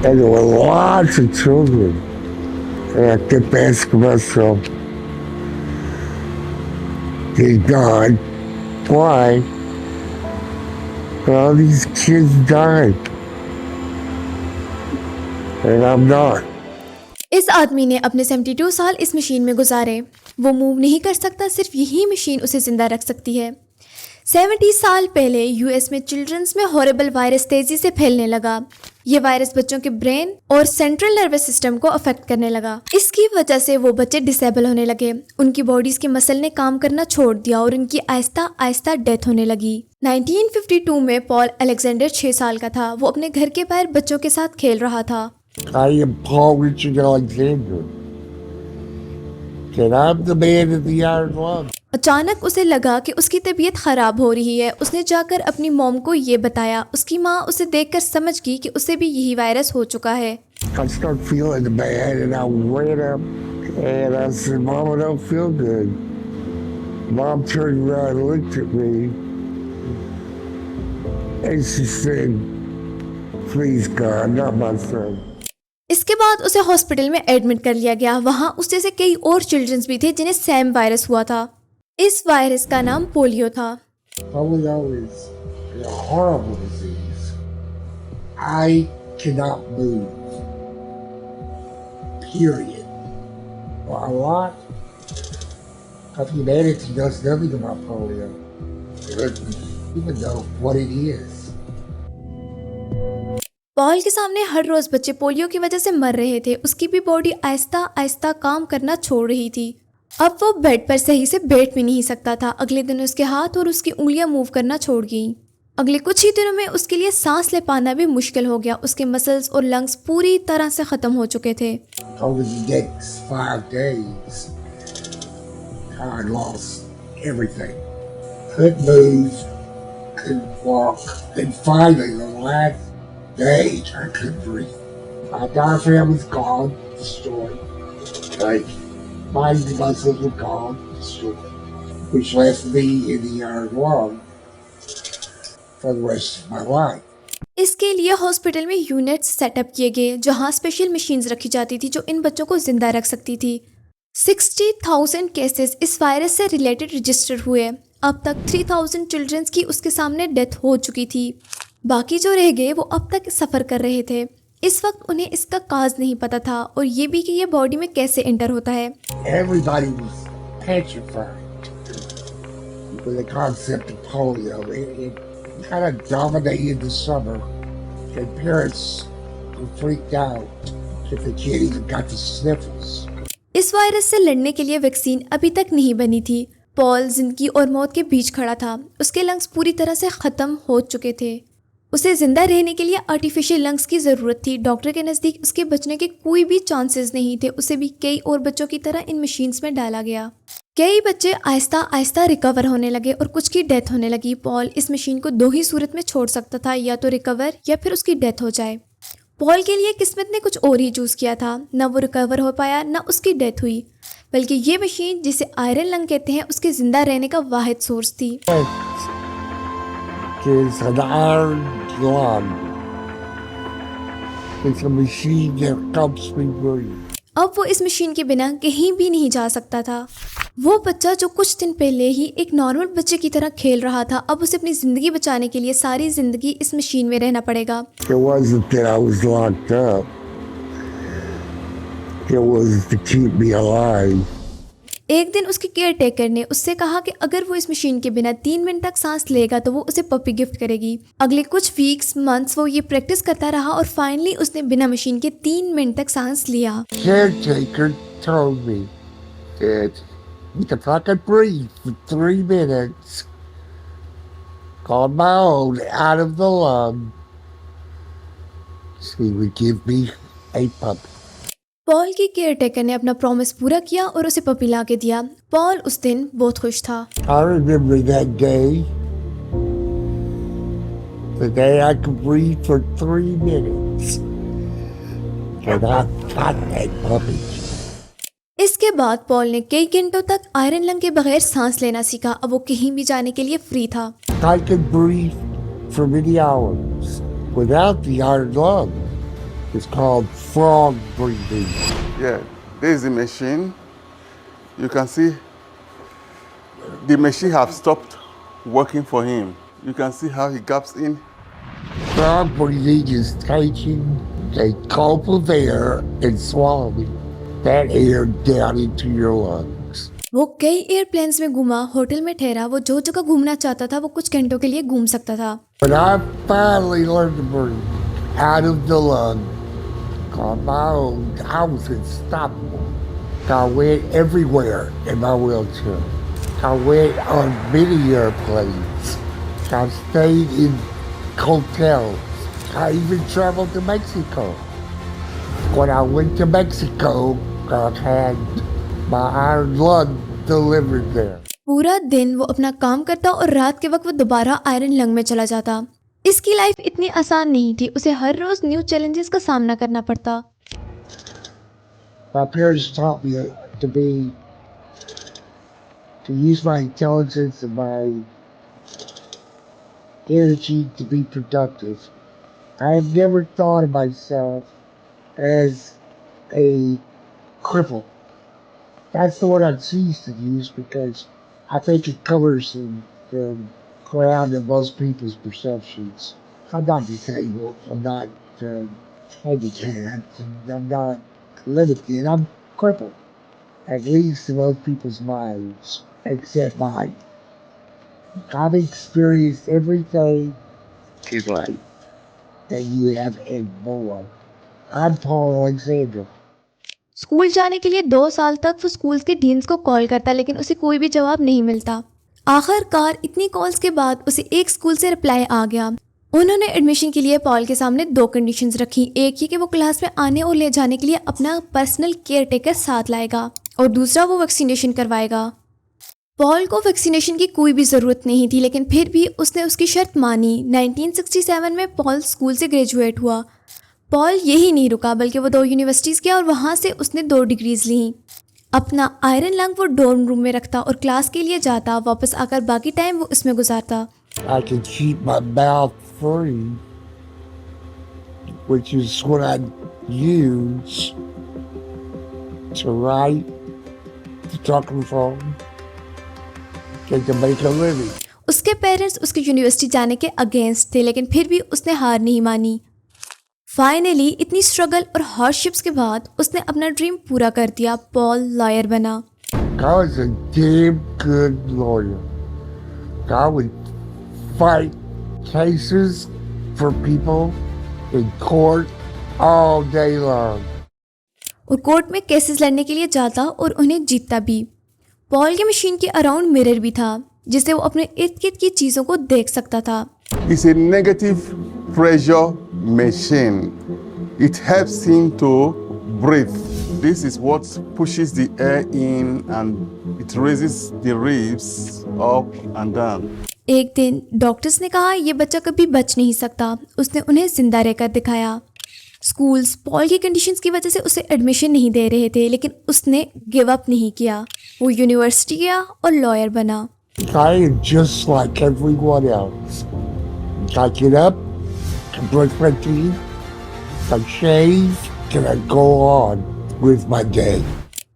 And there were lots of children. And I kept asking myself, dear God, why are all these kids dying? And I'm not. इस आदमी ने अपने 72 साल इस machine में गुजारे। वो मूव नहीं कर सकता, सिर्फ यही मशीन उसे ज़िंदा रख सकती है। 70 साल पहले यूएस में चिल्ड्रंस में हॉरेबल वायरस तेज़ी से फैलने लगा। ये वायरस बच्चों के ब्रेन और सेंट्रल नर्वस सिस्टम को अफेक्ट करने लगा। इसकी वजह से वो बच्चे डिसेबल होने लगे, उनकी बॉडीज के मसल ने काम करना छोड़ दिया और उनकी आहिस्ता आहिस्ता डेथ होने लगी। 1952 में पॉल अलेक्जेंडर 6 साल का था। वो अपने घर के बाहर बच्चों के साथ खेल रहा था। I am Paul Richard Alexander. And I'm the man in the iron lung. अचानक उसे लगा कि उसकी तबीयत ख़राब हो रही है। उसने जाकर अपनी मॉम को ये बताया। उसकी माँ उसे देखकर समझ गई कि उसे भी यही वायरस हो चुका है। I start feeling bad and I ran up and I said, Mom, I don't feel good. Mom turned around and looked at me and she said, please God, not my son. इसके बाद उसे hospital में admit कर लिया गया। वहाँ उस जैसे कई और चिल्ड्रंस भी थे जिन्हें सैम वायरस हुआ था। इस वायरस का नाम पोलियो था। Polio is a horrible disease. I cannot move. Period. For a lot of humanity knows nothing about polio. They don't even know what it is. Paul के सामने हर रोज बच्चे पोलियो की वजह से मर रहे थे। उसकी भी बॉडी आहिस्ता आहिस्ता काम करना छोड़ रही थी। अब वो बेड पर सही से बैठ भी नहीं सकता था। अगले दिन उसके हाथ और उसकी उंगलियां मूव करना छोड़ गईं। अगले कुछ ही दिनों में उसके लिए सांस ले पाना भी मुश्किल हो गया। उसके मसल्स और लंग्स पूरी तरह से ख़त्म हो चुके थे। Over the next 5 days, I lost everything. Couldn't move, couldn't walk, and finally, the last day, I couldn't breathe. My entire family's gone, destroyed. Like, my muscles were gone, destroyed. Which left me in the iron lung for the rest of my life. इसके लिए hospital में units setup किए गए जहां special machines रखी जाती थी जो इन बच्चों को जिंदा रख सकती थी। 60,000 केसेस इस वायरस से रिलेटेड रजिस्टर हुए। अब तक 3,000 चिल्ड्रंस की उसके सामने डेथ हो चुकी थी। बाकी जो रह गए वो अब तक सफ़र कर रहे थे। इस वक्त उन्हें इसका काज नहीं पता था और ये भी कि ये बॉडी में कैसे एंटर होता है। Everybody was petrified with the concept of polio. It kind of dominated the summer, and parents were freaked out if the kid even got the sniffles. इस वायरस से लड़ने के लिए वैक्सीन अभी तक नहीं बनी थी। पॉल जिंदगी और मौत के बीच खड़ा था। उसके लंग्स पूरी तरह से ख़त्म हो चुके थे। उसे ज़िंदा रहने के लिए आर्टिफिशियल लंग्स की ज़रूरत थी। डॉक्टर के नज़दीक उसके बचने के कोई भी चांसेस नहीं थे। उसे भी कई और बच्चों की तरह इन मशीन्स में डाला गया। कई बच्चे आहिस्ता आहिस्ता रिकवर होने लगे और कुछ की डेथ होने लगी। पॉल इस मशीन को 2 ही सूरत में छोड़ सकता था, या तो रिकवर या फिर उसकी डेथ हो जाए। पॉल के लिए किस्मत ने कुछ और ही चूज़ किया था। ना वो रिकवर हो पाया, ना उसकी डेथ हुई, बल्कि ये मशीन जिसे आयरन लंग कहते हैं उसके ज़िंदा रहने का वाहिद सोर्स थी। It's an iron lung. It's a machine that helps me breathe. अब वो इस मशीन के बिना कहीं भी नहीं जा सकता था। वो बच्चा जो कुछ दिन पहले ही एक नॉर्मल बच्चे की तरह खेल रहा था, अब उसे अपनी ज़िंदगी बचाने के लिए सारी ज़िंदगी इस मशीन में रहना पड़ेगा। It wasn't that I was locked up. It was to keep me alive. एक दिन उसके केयर टेकर ने उससे कहा कि अगर वो इस मशीन के बिना 3 मिनट तक सांस लेगा तो वो उसे पपी गिफ्ट करेगी। अगले कुछ वीक्स मंथ्स वो ये प्रैक्टिस करता रहा और फाइनली उसने बिना मशीन के 3 मिनट तक सांस लिया। Caretaker told me that if I could breathe for 3 minutes on my own out of the lung, he would give me a puppy. Paul की केयर टेकर ने अपना प्रॉमिस पूरा किया और उसे पपी ला के दिया। पॉल उस दिन बहुत खुश था। I remember that day, the day I could breathe for 3 minutes, and I got that puppy. इसके बाद पॉल ने कई घंटों तक आयरन लंग के बगैर सांस लेना सीखा। अब वो कहीं भी जाने के लिए फ्री था। I could breathe for many hours without the iron lung. It's called frog breathing. Yeah, this is the machine. You can see the machine have stopped working for him. You can see how he gaps in. Frog breathing is taking a gulp of air and swallowing that air down into your lungs. वो कई airplanes में घूमा, hotel में ठहरा, वो जो जगह घूमना चाहता था वो कुछ घंटों के लिए घूम सकता था। But I finally learned to breathe out of the lung on my own. I was unstoppable. I went everywhere in my wheelchair. I went on many airplanes. I stayed in hotels. I even traveled to Mexico. When I went to Mexico, I had my iron lung delivered there. पूरा दिन वो अपना काम करता और रात के वक्त वो दोबारा आयरन लंग में चला जाता। इसकी लाइफ इतनी आसान नहीं थी, उसे हर रोज न्यू चैलेंजेस का सामना करना पड़ता। My parents taught me to use my intelligence and my energy to be productive. I have never thought of myself as a cripple. That's the word I choose to use because I think it covers the ground of most people's perceptions. I'm not disabled. I'm not handicapped. And I'm not limited. I'm crippled. At least in most people's minds, except mine. I've experienced everything in life that you have and more. I'm Paul Alexander. School जाने के लिए 2 साल तक वो school के deans को call करता लेकिन उसे कोई भी जवाब नहीं मिलता। आखिरकार इतनी कॉल्स के बाद उसे एक स्कूल से रिप्लाई आ गया। उन्होंने एडमिशन के लिए पॉल के सामने 2 कंडीशंस रखी। एक ये कि वो क्लास में आने और ले जाने के लिए अपना पर्सनल केयर टेकर साथ लाएगा और दूसरा वो वैक्सीनेशन करवाएगा। पॉल को वैक्सीनेशन की कोई भी ज़रूरत नहीं थी लेकिन फिर भी उसने उसकी शर्त मानी। 1967 में पॉल स्कूल से ग्रेजुएट हुआ। पॉल यही नहीं रुका बल्कि वो 2 यूनिवर्सिटीज़ गया और वहाँ से उसने 2 डिग्रीज़ लीं। अपना आयरन लंग वो डॉर्म रूम में रखता और क्लास के लिए जाता, वापस आकर बाकी टाइम वो इसमें गुजारता। I can keep my mouth free, which is what I use to write, to talk on the phone, and to make a living. उसके पेरेंट्स उसकी यूनिवर्सिटी जाने के अगेंस्ट थे लेकिन फिर भी उसने हार नहीं मानी। फाइनली इतनी स्ट्रगल और हार्डशिप्स के बाद उसने अपना ड्रीम पूरा कर दिया। पॉल लॉयर बना। I was a damn good lawyer. I would fight cases for people in court all day long. और कोर्ट में केसेस लड़ने के लिए जाता और उन्हें जीतता भी। पॉल की मशीन के अराउंड मिरर भी था जिससे वो अपने इर्द गिर्द की चीज़ों को देख सकता था। It's a negative pressure machine. It helps him to breathe. This is what pushes the air in and it raises the ribs up and down. एक दिन डॉक्टर्स ने कहा ये बच्चा कभी बच नहीं सकता। उसने उन्हें जिंदा रहकर दिखाया। स्कूल्स पॉल की कंडीशंस की वजह से उसे एडमिशन नहीं दे रहे थे लेकिन उसने गिव अप नहीं किया। वो यूनिवर्सिटी गया और लॉयर बना। I am just like everyone else. I get up, I brush my teeth, I shave, and I go on with my day.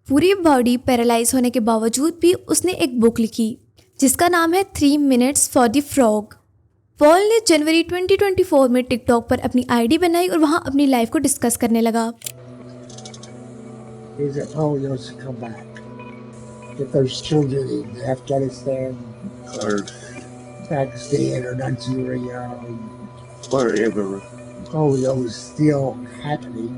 पूरी बॉडी पैरालाइज होने के बावजूद भी उसने एक बुक लिखी जिसका नाम है 3 Minutes for the Frog। Paul ने जनवरी 2024 में टिकटॉक पर अपनी आईडी बनाई और वहाँ अपनी लाइफ को डिस्कस करने लगा। Is that polio to come back? If there's children in Afghanistan or Pakistan or Nigeria or wherever, polio is still happening.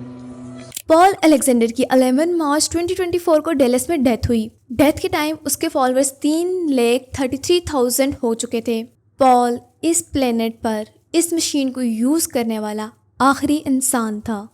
Paul Alexander की 11 मार्च 2024 को डेलस में डेथ हुई। डेथ के टाइम उसके फॉलोअर्स 3,33,000 हो चुके थे। पॉल इस प्लेनेट पर इस मशीन को यूज़ करने वाला आखिरी इंसान था।